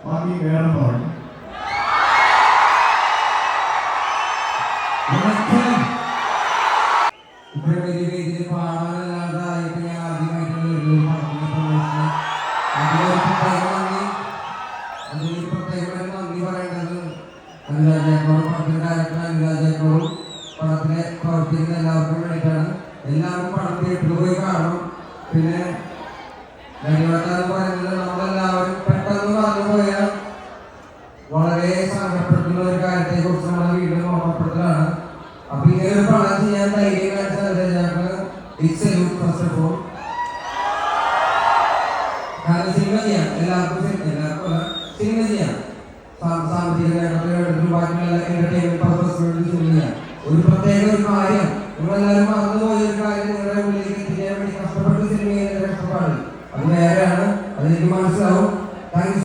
ബാക്കി വേറെ പറഞ്ഞു. പടത്തിലെ പ്രവർത്തിക്കുന്ന എല്ലാവർക്കും വേണ്ടിയിട്ടാണ്. എല്ലാവരും പടം തിയേറ്ററിൽ പോയി കാണണം. പിന്നെ ധന്യവാദം പറയുന്നത് നമ്മളെല്ലാവരും പെട്ടെന്ന് പറഞ്ഞു പോയാൽ വളരെ സങ്കടപ്പെടുത്തുന്ന ഒരു കാര്യത്തെ കുറിച്ച് നമ്മൾ വീണ്ടും ഓർമ്മപ്പെടുത്തലാണ്. അപ്പൊ ഇങ്ങനെ ഒരു പടം ചെയ്യാൻ ധൈര്യം കാണിച്ചാൽ ഞങ്ങൾക്ക് കാരണം സിനിമ ചെയ്യാം, എല്ലാവർക്കും സിനിമ ചെയ്യാം. സാമ്പത്തിക നേട്ടത്തിന് ബാക്കിയുള്ള എന്റർടൈൻമെന്റ് പർപ്പസിന് വേണ്ടി സിനിമ ചെയ്യാം. ഒരു പ്രത്യേക ഒരു കാര്യം